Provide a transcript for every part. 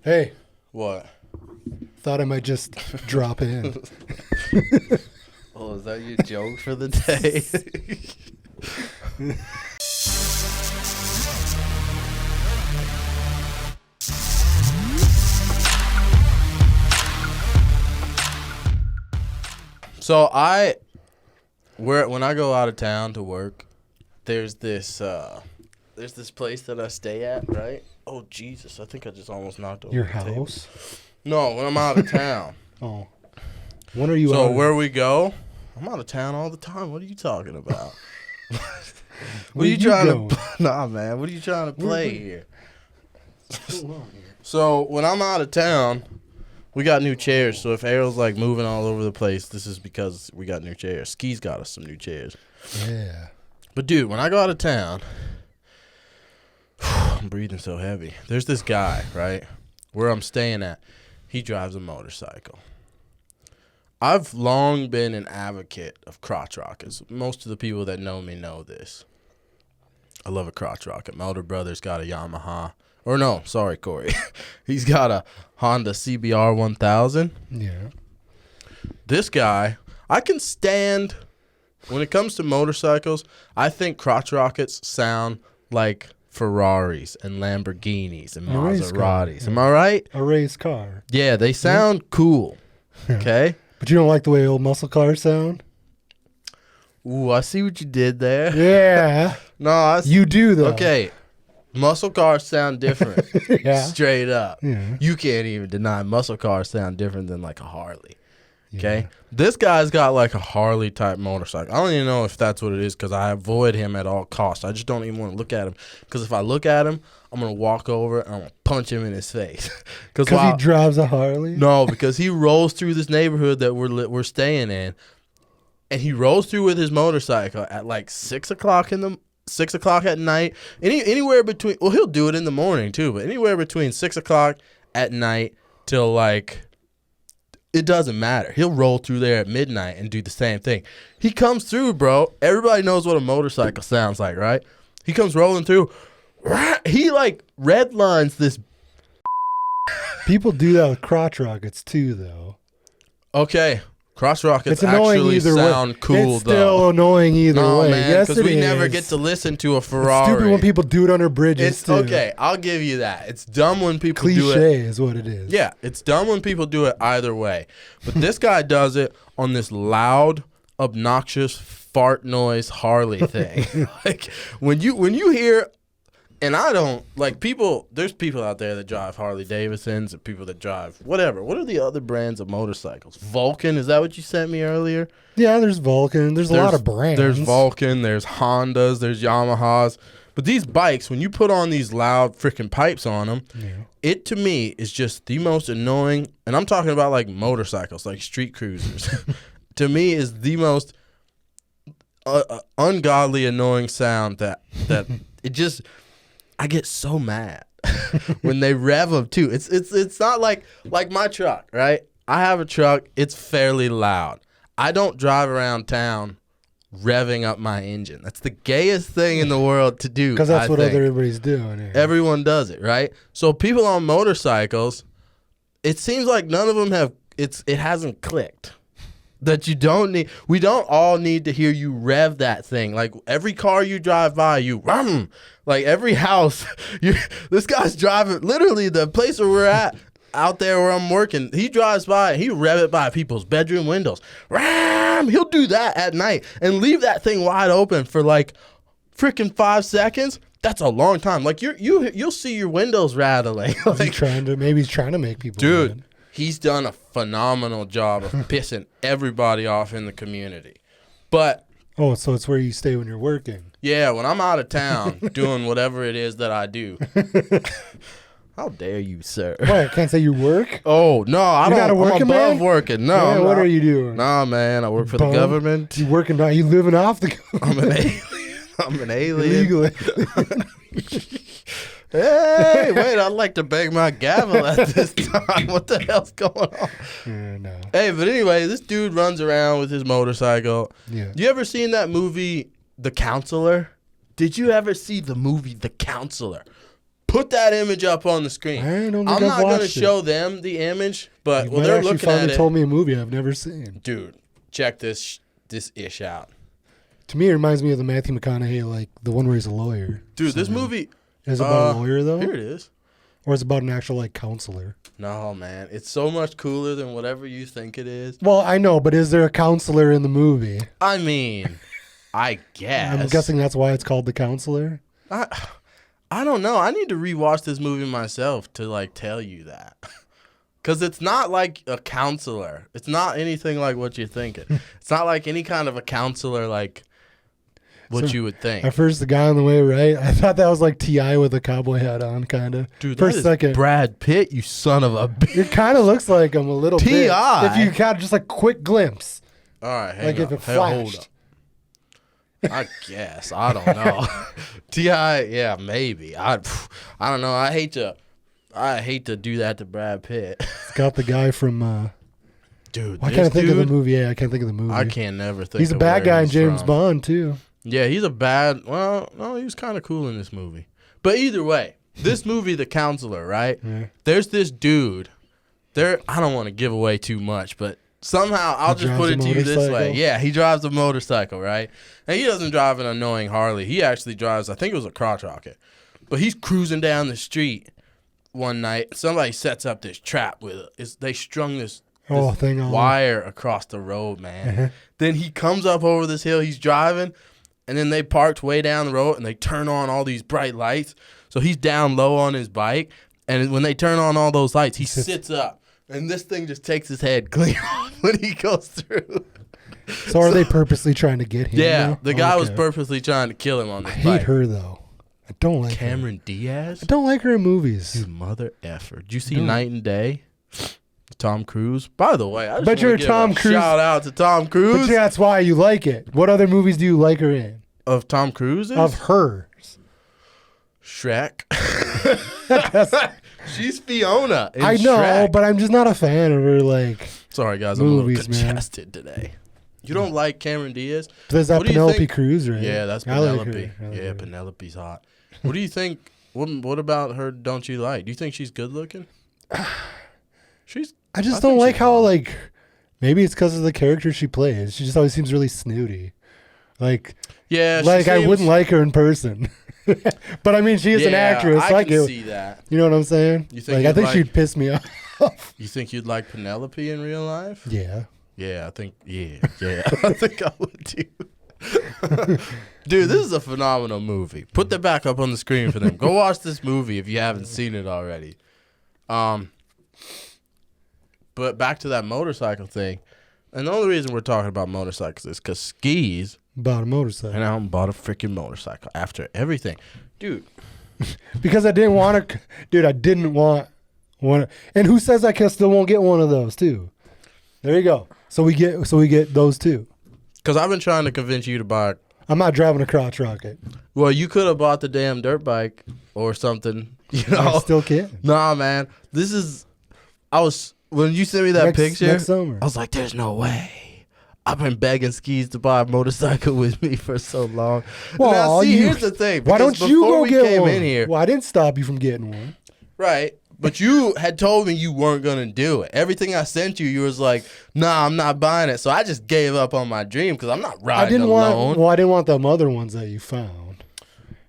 Hey, What? thought I might just drop in. Oh, is that your joke for the day? So when I go out of town to work, there's this place that I stay at, right? Oh Jesus, I think I just almost knocked over Your the table. house? No, when I'm out of town. Oh. When are you So out? where we go? I'm out of town all the time. What are you talking about? Where you you trying going? to? Nah, man. What are you trying to play here? What's going on here? So when I'm out of town, we got new chairs. So if Errol's like moving all over the place, this is because we got new chairs. Ski's got us some new chairs. Yeah. But dude, when I go out of town, I'm breathing so heavy. There's this guy, right, where I'm staying at. He drives a motorcycle. I've long been an advocate of crotch rockets. Most of the people that know me know this. I love a crotch rocket. My older brother's got a Yamaha. Or no, sorry, Corey. He's got a Honda CBR 1000. Yeah. This guy, I can stand, when it comes to motorcycles, I think crotch rockets sound like Ferraris and Lamborghinis and A race car, Maseratis. yeah. Am I right? A race car. Yeah, they sound cool. Okay? But you don't like the way old muscle cars sound? Ooh, I see what you did there. Yeah. No, I see. You do, though. Okay. Muscle cars sound different. Yeah. Straight up. Yeah. You can't even deny muscle cars sound different than like a Harley. Okay? Yeah. This guy's got like a Harley type motorcycle. I don't even know if that's what it is because I avoid him at all costs. I just don't even want to look at him because if I look at him, I'm going to walk over and I'm going to punch him in his face. Because he drives a Harley? No, because he rolls through this neighborhood that we're staying in, and he rolls through with his motorcycle at like 6 o'clock at night. Anywhere between, well, he'll do it in the morning too, but anywhere between 6 o'clock at night till like, it doesn't matter. He'll roll through there at midnight and do the same thing. He comes through, bro. Everybody knows what a motorcycle sounds like, right? He comes rolling through. He like red lines this. People do that with crotch rockets, too, though. Okay. Cross rockets It's annoying actually either sound way. cool, it's though. still annoying either No, way. man, Yes, because it we never is. get to listen to a It's Ferrari. stupid when people do it under bridges, It's too. okay. I'll give you that. It's dumb when people do it. Cliche is what it is. Yeah, it's dumb when people do it either way. But this guy does it on this loud, obnoxious fart noise Harley thing. Like when you hear, and I don't like people. There's people out there that drive Harley Davidsons and people that drive whatever. What are the other brands of motorcycles? Vulcan, is that what you sent me earlier? Yeah, there's Vulcan. There's a lot of brands. There's Vulcan, there's Hondas, there's Yamahas. But these bikes, when you put on these loud freaking pipes on them, it to me is just the most annoying. And I'm talking about like motorcycles, like street cruisers. To me is the most ungodly annoying sound that it just, I get so mad when they rev them too. It's not like my truck, right? I have a truck. It's fairly loud. I don't drive around town revving up my engine. That's the gayest thing in the world to do. Because that's I what think. everybody's doing here. Everyone does it, right? So people on motorcycles, it seems like none of them have. It hasn't clicked. That you don't need. We don't all need to hear you rev that thing. Like every car you drive by, you rum. Like every house, this guy's driving. Literally, the place where we're at, out there where I'm working, he drives by. He rev it by people's bedroom windows. Ram. He'll do that at night and leave that thing wide open for like freaking 5 seconds. That's a long time. Like you'll see your windows rattling. Like, maybe he's trying to make people dude. mad. He's done a phenomenal job of pissing everybody off in the community. But Oh, so it's where you stay when you're working. yeah, when I'm out of town doing whatever it is that I do. How dare you, sir? What? I can't say you work? Oh, no, I You're don't. not a working I'm above man? working. No, Yeah, I'm what not. are you doing? Nah, man, I work for the Bum? government. You working? You living off the I'm an alien. I'm an alien. illegally? Hey, wait, I'd like to bang my gavel at this time. What the hell's going on? Yeah, no. Hey, but anyway, this dude runs around with his motorcycle. Yeah. You ever seen that movie, The Counselor? Did you ever see the movie The Counselor? Put that image up on the screen. I don't think I'm I've not going to watched it. show them the image, but You might they're actually looking finally at it. told me a movie I've never seen. Dude, check this ish out. To me, it reminds me of the Matthew McConaughey, like the one where he's a lawyer. Dude, this movie is it about a lawyer though, Here it is. or is it about an actual like counselor? No, man, it's so much cooler than whatever you think it is. Well, I know, but is there a counselor in the movie? I mean, I guess. I'm guessing that's why it's called The Counselor. I don't know. I need to rewatch this movie myself to like tell you that. Cause it's not like a counselor. It's not anything like what you're thinking. It's not like any kind of a counselor like what you would think. At first, the guy on the way right, I thought that was like T.I. with a cowboy hat on, kind of. Dude, for that a is second, Brad Pitt, you son of a bitch. it kind of looks like him a little bit. T.I.? If you got just like quick glimpse, All right, hang like on. if it Hey, hold flashed. up. I guess. I don't know. T.I., yeah, maybe. I don't know. I hate to do that to Brad Pitt. It's got the guy from. Dude, I can't think of the movie. Yeah, I can't think of the movie. I can't never think. He's a of bad where guy in he's James from. Bond too. Yeah, he's a bad. Well, no, he was kind of cool in this movie. But either way, this movie, The Counselor, right? Yeah. There's this dude. I don't want to give away too much, but somehow I'll just put it to you this way. motorcycle? Yeah, he drives a motorcycle, right? And he doesn't drive an annoying Harley. He actually drives, I think it was a crotch rocket. But he's cruising down the street one night. Somebody sets up this trap with it. They strung this thing on. wire across the road, man. Then he comes up over this hill. He's driving, and then they parked way down the road, and they turn on all these bright lights. So he's down low on his bike, and when they turn on all those lights, he sits up, and this thing just takes his head clean off when he goes through. So are they purposely trying to get him? Yeah, now? the guy was Okay. purposely trying to kill him on I this hate bike. her though. I don't like her. Cameron Diaz? I don't like her in movies. You mother effer. Did you see No. Night and Day? Tom Cruise. By the way, I just Bet you're want to a give Tom a Cruise- shout out to Tom But Cruise. yeah, that's why you like it. What other movies do you like her in? Of Tom Cruise? Of hers. Shrek. That's- She's Fiona in I know, Shrek. but I'm just not a fan of her. Like, Sorry, guys, I'm Movies, a little man. congested today. You don't like Cameron Diaz? there's that What do you Penelope think- Cruz, right? Yeah, that's I like Penelope. her. I like Yeah, her. Penelope's hot. What do you think? What about her don't you like? Do you think she's good looking? She's I just I don't think like she's how hot. like maybe it's because of the character she plays. She just always seems really snooty. Like, yeah, she I seems- wouldn't like her in person. But I mean, she is an Yeah, actress. I Like can it. see that. You know what I'm saying? You think Like, I you'd think like- she'd piss me off. You think you'd like Penelope in real life? Yeah. Yeah, I think. Yeah, I think I would too. Dude, this is a phenomenal movie. Put that back up on the screen for them. Go watch this movie if you haven't seen it already. But back to that motorcycle thing. And the only reason we're talking about motorcycles is because skis About a motorcycle. and I bought a freaking motorcycle after everything. Dude, Because I didn't want to. Dude, I didn't want one. And who says I still won't get one of those too? There you go. So we get those two. because I've been trying to convince you to buy. I'm not driving a crotch rocket. Well, you could have bought the damn dirt bike or something. You know, I still can't. nah, man. When you sent me that picture, next summer. I was like, there's no way. I've been begging skis to buy a motorcycle with me for so long. Well, now, see, you- here's the thing. Why because don't you before go we get came one? in here, Well, I didn't stop you from getting one. right? But you had told me you weren't going to do it. Everything I sent you, you was like, nah, I'm not buying it. So I just gave up on my dream because I'm not riding I didn't alone. want them other ones that you found.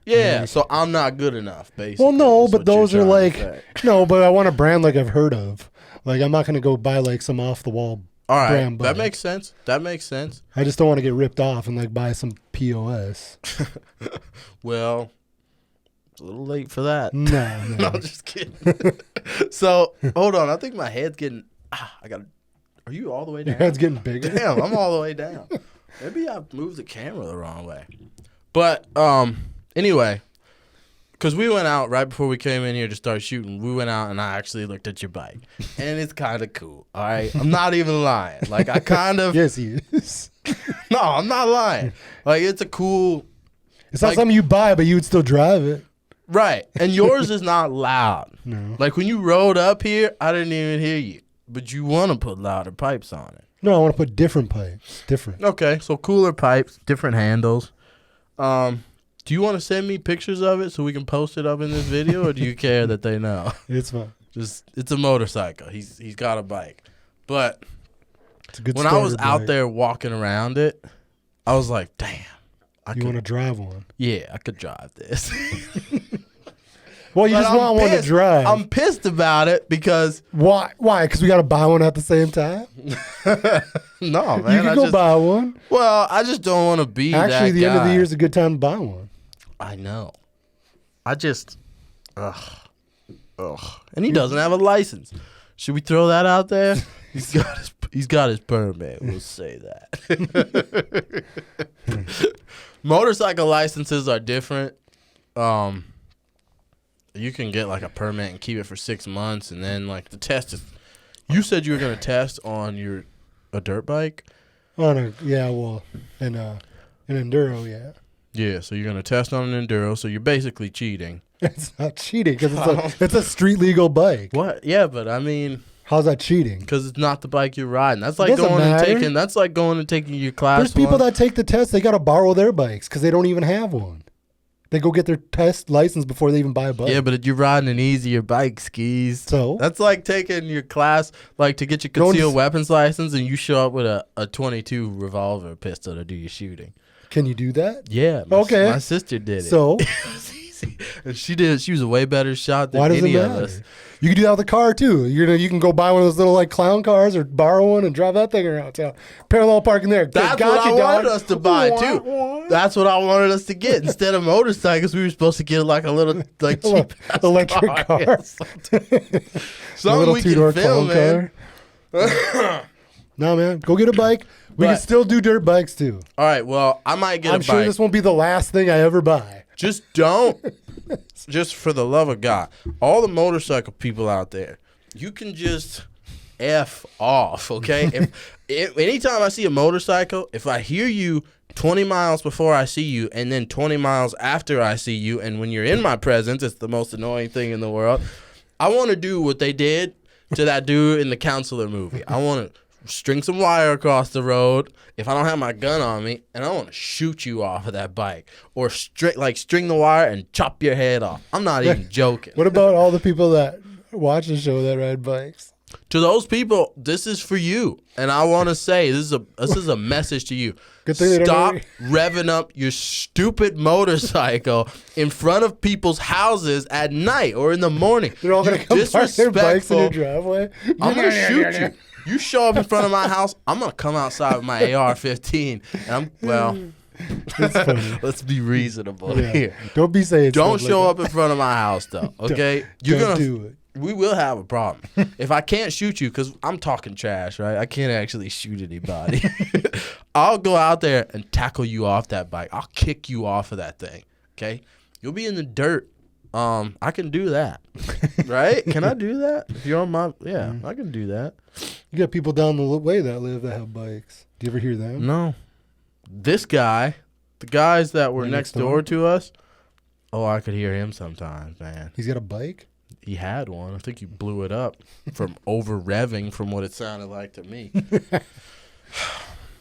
Yeah, so I'm not good enough, basically. Well, no, is but what you're those are trying to like say. no, but I want a brand like I've heard of. Like I'm not gonna go buy like some off the wall All right, brand that bike. makes sense. That makes sense. I just don't want to get ripped off and like buy some POS. Well, it's a little late for that. No, No, no. I'm just kidding. So, hold on. I think my head's getting. Are you all the way Your down? head's getting bigger. Damn, I'm all the way down. Maybe I moved the camera the wrong way. But anyway, because we went out right before we came in here to start shooting. We went out and I actually looked at your bike, and it's kind of cool. All right, I'm not even lying. Like I kind of. Yes, he is. No, I'm not lying. Like it's a cool. It's not Like- something you buy, but you would still drive it. Right, and yours is not loud. No. Like when you rode up here, I didn't even hear you. But you want to put louder pipes on it. No, I want to put different pipes. Different. Okay, so cooler pipes, different handles. Do you want to send me pictures of it so we can post it up in this video, or do you care that they know? It's fine. It's a motorcycle. He's got a bike. But It's a good when I was starter out bike. there walking around it, I was like, damn. You want to drive one? Yeah, I could drive this. Well, you But just I'm want one to pissed. drive. I'm pissed about it because Why? Because we got to buy one at the same time. no, man. You can go buy one. Well, I just don't want to be Actually, that the end of the guy. year is a good time to buy one. I know. I just, ugh. And he doesn't have a license. Should we throw that out there? He's got his permit. We'll say that. Motorcycle licenses are different. You can get like a permit and keep it for 6 months, and then like the test is. You said you were gonna test on a dirt bike. An enduro, yeah. Yeah, so you're gonna test on an enduro. So you're basically cheating. It's not cheating because it's a street legal bike. What? Yeah, but I mean. How's that cheating? Because it's not the bike you're riding. That's like Doesn't going matter. and taking. That's like going and taking your class. There's people one. that take the test. They got to borrow their bikes because they don't even have one. They go get their test license before they even buy a bike. Yeah, but you're riding an easier bike, skis. So? That's like taking your class, like to get your Going to concealed s- weapons license, and you show up with a 22 revolver pistol to do your shooting. Can you do that? Yeah. Okay. My sister did it. So It was easy. And she did. She was a way better shot than why does it any of matter? us. You can do that with a car too. You can go buy one of those little like clown cars or borrow one and drive that thing around town. Parallel parking there. That's Got what I you, wanted dog. us to buy too. That's what I wanted us to get. Instead of motorcycles, we were supposed to get like a little like cheap Electric car. Yeah, A something little we two-door can film, clown man. car. No, man. Go get a bike. We can But- still do dirt bikes too. All right, well, I might get I'm a bike. sure this won't be the last thing I ever buy. Just don't. Just for the love of God, all the motorcycle people out there, you can just F off, okay? if anytime I see a motorcycle, if I hear you 20 miles before I see you and then 20 miles after I see you, and when you're in my presence, it's the most annoying thing in the world. I want to do what they did to that dude in the Counselor movie. I want to string some wire across the road if I don't have my gun on me, and I want to shoot you off of that bike, or string the wire and chop your head off. I'm not even joking. What about all the people that watch the show that ride bikes? To those people, this is for you, and I want to say this is a message to you. Good thing they don't Stop know- revving up your stupid motorcycle in front of people's houses at night or in the morning. They're all going to come park their bikes in your Disrespectful. driveway. I'm gonna shoot you. You show up in front of my house, I'm gonna come outside with my AR-15, and It's funny. let's be reasonable Yeah. here. Don't be saying Don't stuff show like up in front of my house, though. Okay, Don't do it. We will have a problem if I can't shoot you, because I'm talking trash, right? I can't actually shoot anybody. I'll go out there and tackle you off that bike. I'll kick you off of that thing. Okay, you'll be in the dirt. I can do that, right? Can I do that? If you're on my, I can do that. You got people down the way that have bikes. Do you ever hear them? No, this guy, the guys that were Right next next door? door to us. Oh, I could hear him sometimes, man. He's got a bike? He had one. I think he blew it up from over revving, from what it sounded like to me.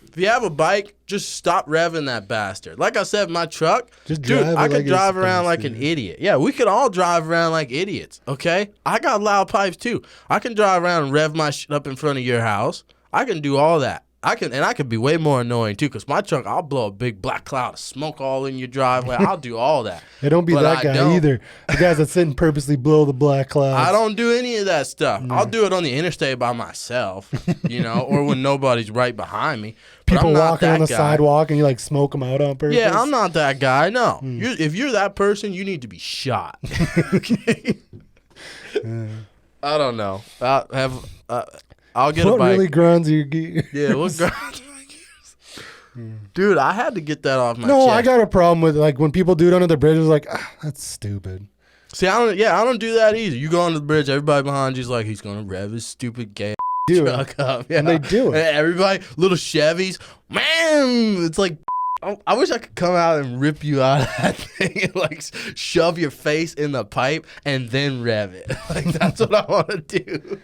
If you have a bike, just stop revving that bastard. Like I said, my truck, Just dude, drive it I could like it's drive around supposed like an to. idiot. Yeah, we could all drive around like idiots, okay? I got loud pipes too. I can drive around and rev my shit up in front of your house. I can do all that. I could be way more annoying too, because my truck, I'll blow a big black cloud of smoke all in your driveway. I'll do all that. Hey, don't be But that I guy don't. either. The guys that sit and purposely blow the black clouds. I don't do any of that stuff. I'll do it on the interstate by myself, or when nobody's right behind me. But People I'm not walking that on the guy. sidewalk and you like smoke them out on purpose. Yeah, I'm not that guy. No, if you're that person, you need to be shot. Okay. I don't know. I'll get a What bike. really grinds your gears? Yeah, what grinds my gears? Dude, I had to get that off my No, chest. I got a problem with like when people do it under the bridge. It's like that's stupid. See, I don't do that either. You go on the bridge, everybody behind you's like, he's gonna rev his stupid gay Do it. truck up. Yeah. And they do it. And everybody, little Chevys, man, it's like, I wish I could come out and rip you out of that thing and like shove your face in the pipe and then rev it. Like, that's what I want to do.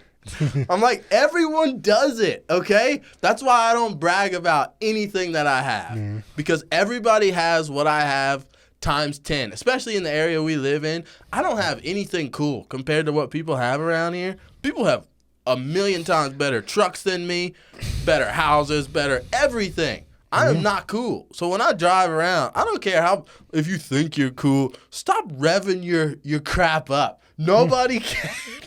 I'm like, everyone does it, okay? That's why I don't brag about anything that I have. Because everybody has what I have times 10, especially in the area we live in. I don't have anything cool compared to what people have around here. People have a million times better trucks than me, better houses, better everything. I am not cool. So when I drive around, I don't care if you think you're cool, stop revving your crap up. Nobody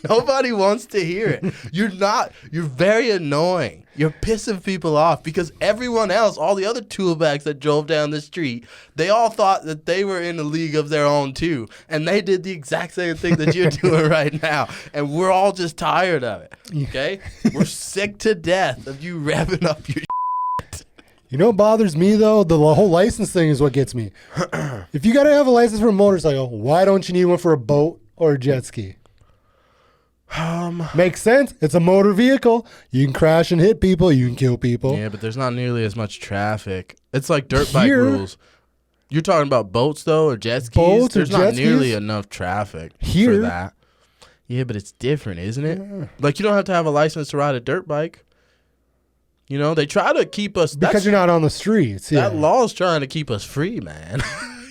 nobody wants to hear it. You're very annoying. You're pissing people off because everyone else, all the other toolbags that drove down the street, they all thought that they were in a league of their own too. And they did the exact same thing that you're doing right now. And we're all just tired of it. Okay? We're sick to death of you revving up your You know what bothers me, though? The whole license thing is what gets me. If you got to have a license for a motorcycle, why don't you need one for a boat or a jet ski? Makes sense. It's a motor vehicle. You can crash and hit people. You can kill people. Yeah, but there's not nearly as much traffic. It's like dirt bike rules. You're talking about boats, though, or jet skis? Boats there's or jet not nearly skis? enough traffic Here. for that. Yeah, but it's different, isn't it? Yeah. Like, you don't have to have a license to ride a dirt bike. You know, they try to keep us... Because you're not on the streets. Yeah. That law's trying to keep us free, man.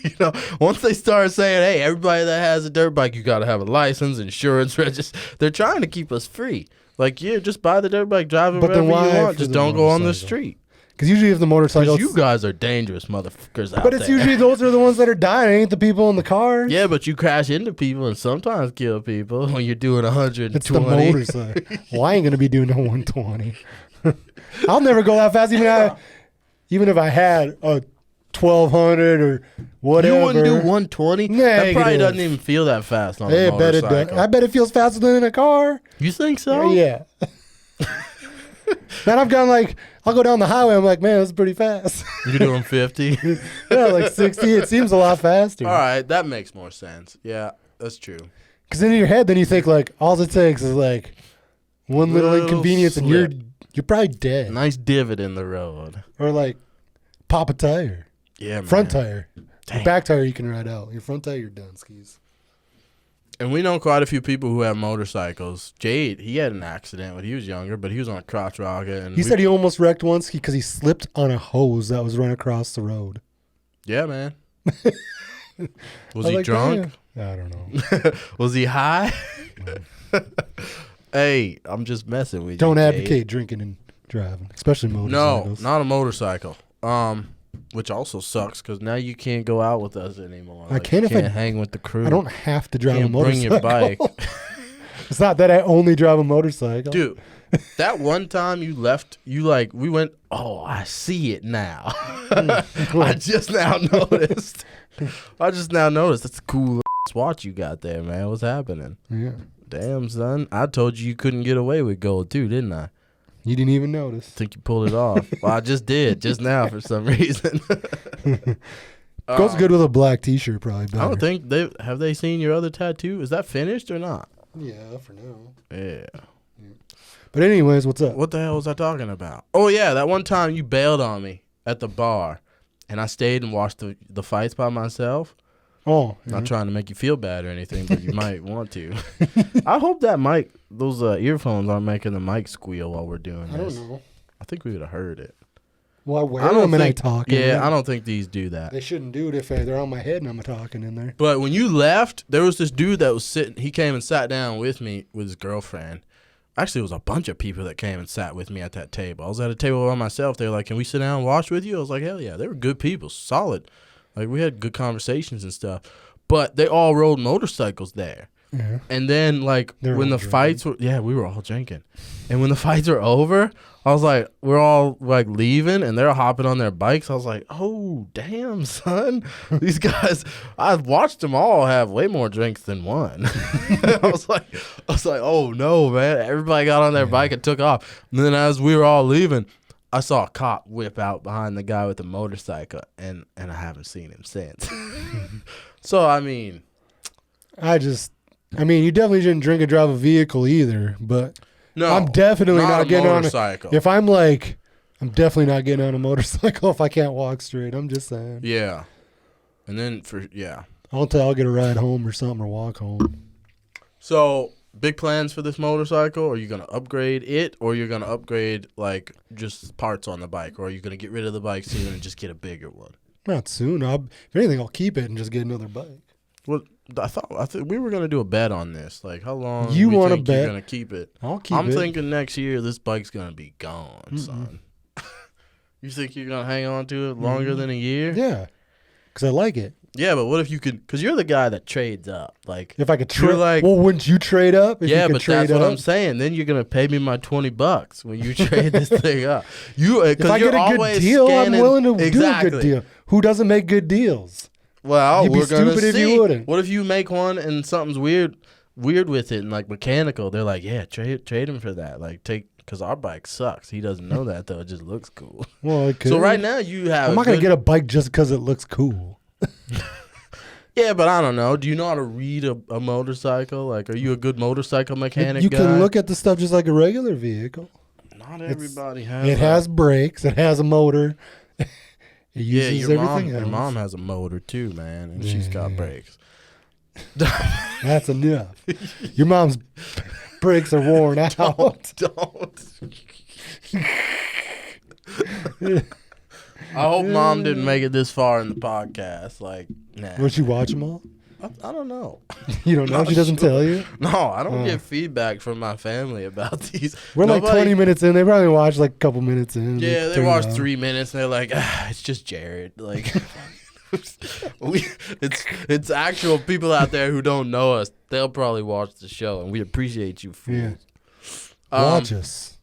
You know, once they start saying, hey, everybody that has a dirt bike, you got to have a license, insurance, register. They're trying to keep us free. Like, yeah, just buy the dirt bike, drive it wherever you want. Just don't go on the street. Because usually if the motorcycle... you guys are dangerous motherfuckers out there. But it's usually those are the ones that are dying, ain't the people in the cars. Yeah, but you crash into people and sometimes kill people when you're doing 120. It's the motorcycle. Well, I ain't going to be doing no 120. I'll never go that fast, even if I had a 1200 or whatever. You wouldn't do 120? That probably doesn't even feel that fast on a motorcycle. I bet it feels faster than in a car. You think so? Yeah. Man, I'll go down the highway. I'm like, man, that's pretty fast. You're doing 50? Yeah, like 60. It seems a lot faster. All right, that makes more sense. Yeah, that's true. Because in your head, then you think like all it takes is like one little inconvenience and you're probably dead. Nice divot in the road. Or like pop a tire. Yeah, man. Front tire. Dang. Your back tire you can ride out. Your front tire, you're done, skis. And we know quite a few people who have motorcycles. Jade, he had an accident when he was younger, but he was on a crotch rocket. And he said he almost wrecked once because he slipped on a hose that was running across the road. Yeah, man. Was he drunk? I don't know. Was he high? Hey, I'm just messing with you. Don't advocate drinking and driving, especially motorcycles. No, not a motorcycle. Which also sucks because now you can't go out with us anymore. I can't hang with the crew. I don't have to drive a motorcycle. Bring your bike. It's not that I only drive a motorcycle. Dude, that one time we went, oh, I see it now. I just now noticed. That's a cool watch you got there, man. What's happening? Yeah. Damn, son. I told you couldn't get away with gold, too, didn't I? You didn't even notice. I think you pulled it off. Well, I just did, just now for some reason. Goes good with a black T-shirt, probably better. I don't think have they seen your other tattoo? Is that finished or not? Yeah, for now. Yeah. But anyways, what's up? What the hell was I talking about? Oh, yeah, that one time you bailed on me at the bar, and I stayed and watched the fights by myself. Oh. Not trying to make you feel bad or anything, but you might want to. I hope that those earphones aren't making the mic squeal while we're doing this. I don't know. I think we would have heard it. Well, I wear them and I talk. Yeah, I don't think these do that. They shouldn't do it if they're on my head and I'm talking in there. But when you left, there was this dude that was sitting. He came and sat down with me with his girlfriend. Actually, it was a bunch of people that came and sat with me at that table. I was at a table by myself. They were like, can we sit down and watch with you? I was like, hell yeah. They were good people, solid. Like, we had good conversations and stuff. But they all rode motorcycles there. Yeah. And then, like, when the fights were... Yeah, we were all drinking. And when the fights were over, I was like, we're all, like, leaving, and they're hopping on their bikes. I was like, oh, damn, son. These guys... I've watched them all have way more drinks than one. I was like, oh, no, man. Everybody got on their bike and took off. And then as we were all leaving... I saw a cop whip out behind the guy with the motorcycle, and I haven't seen him since. So, I mean... you definitely shouldn't drink and drive a vehicle either, but no, I'm definitely not getting on a motorcycle. I'm definitely not getting on a motorcycle if I can't walk straight. I'm just saying. Yeah. And then, I'll get a ride home or something or walk home. So... Big plans for this motorcycle? Are you going to upgrade it, or you're going to upgrade, like, just parts on the bike? Or are you going to get rid of the bike soon and just get a bigger one? Not soon. If anything, I'll keep it and just get another bike. Well, I thought we were gonna do a bet on this. Like, how long You we want to think bet? you're gonna keep it? I'll keep I'm it. thinking next year this bike's gonna be gone, son. You think you're gonna hang on to it longer than a year? Yeah, because I like it. Yeah, but what if you could? Because you're the guy that trades up. Like, If I could you're trade, like, well, wouldn't you trade up? If yeah, you could but trade that's what up? I'm saying. Then you're gonna pay me my $20 when you trade this thing up. You, If I you're get a good always deal, scanning, I'm willing to exactly. do a good deal. Who doesn't make good deals? Well, You'd be we're gonna stupid if see. you wouldn't. What if you make one and something's weird with it and like mechanical? They're like, yeah, trade him for that. Like because our bike sucks. He doesn't know that though. It just looks cool. Well, it could. So right now you have. I'm not gonna get a bike just because it looks cool. Yeah, but I don't know. Do you know how to read a motorcycle? Like, are you a good motorcycle mechanic? You guy? can look at the stuff just like a regular vehicle. Not everybody has. It has brakes. It has a motor. It Yeah, uses your everything mom. else. Your mom has a motor too, man, and she's got brakes. That's enough. Your mom's brakes are worn out. Don't. I hope mom didn't make it this far in the podcast. Like, nah. Would you watch them all? I don't know. You don't know? Not She doesn't sure. tell you? No, I don't get feedback from my family about these. We're like 20 minutes in. They probably watch like a couple minutes in. Yeah, they turn it watch off. 3 minutes and they're like, it's just Jared. Like, it's actual people out there who don't know us. They'll probably watch the show, and we appreciate you fools. Yeah. Watch us.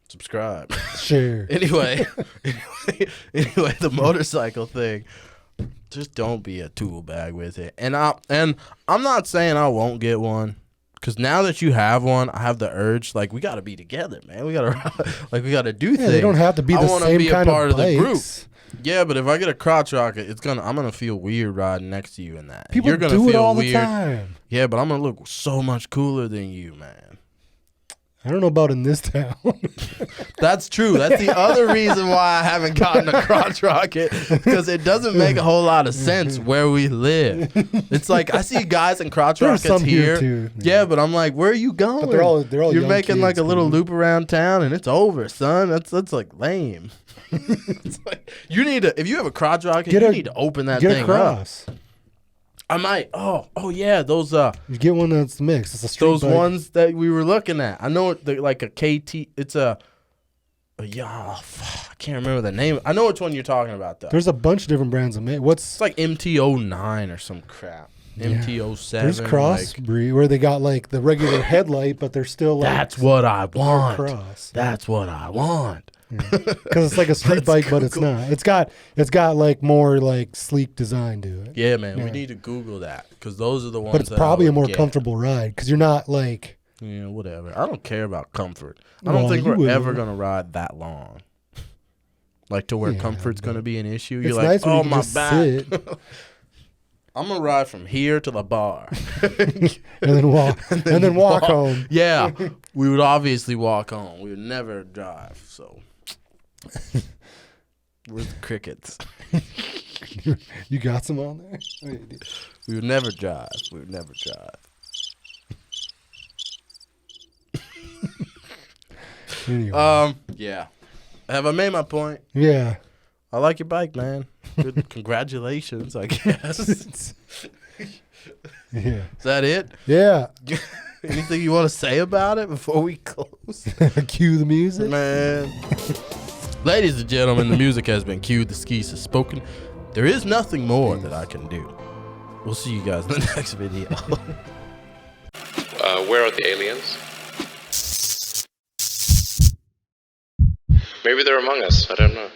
Subscribe. Share. Anyway, the motorcycle thing. Just don't be a tool bag with it. And I'm not saying I won't get one, because now that you have one, I have the urge. Like, we got to be together, man. We got to do things. They don't have to be I the wanna same be a kind part of of the group. bikes. Yeah, but if I get a crotch rocket, I'm gonna feel weird riding next to you in that. People You're gonna do it feel all weird. the time. Yeah, but I'm gonna look so much cooler than you, man. I don't know about in this town. That's true. That's the other reason why I haven't gotten a crotch rocket, because it doesn't make a whole lot of sense where we live. It's like I see guys in crotch There's rockets some here too. Yeah, but I'm like, where are you going? But they're all You're young making like kids, a little dude. loop around town and it's over, son. That's like lame. It's like, you need to, if you have a crotch rocket, you need to open that get thing across. up. I might. Oh yeah, those You get one that's mixed. It's a street those bike. ones that we were looking at. I know it, like a KT. It's a yeah. I can't remember the name. I know which one you're talking about though. There's a bunch of different brands of made. It's like MT09 or some crap. MT07. There's crossbreed where they got like the regular headlight, but they're still like That's what I want. cross. That's what I want. Because it's like a street bike, but it's not. It's got like more like sleek design to it. Yeah, man. We need to Google that, because those are the ones. But it's that probably I a would more get. comfortable ride because you're not like. Yeah, whatever. I don't care about comfort. I don't Well, think you we're will. ever gonna ride that long. Like to where comfort's gonna be an issue. It's You're like, nice when oh you can my just back. sit I'm gonna ride from here to the bar. and then walk home. Yeah, we would obviously walk home. We would never drive. So we're the crickets. You got some on there? Oh, you did. We would never drive. We would never drive. Anyway. Yeah. Have I made my point? Yeah. I like your bike, man. Good. Congratulations, I guess. Yeah. Is that it? Yeah. Anything you want to say about it before we close? Cue the music. Man. Ladies and gentlemen, the music has been cued. The skis have spoken. There is nothing more that I can do. We'll see you guys in the next video. Where are the aliens? Maybe they're among us. I don't know.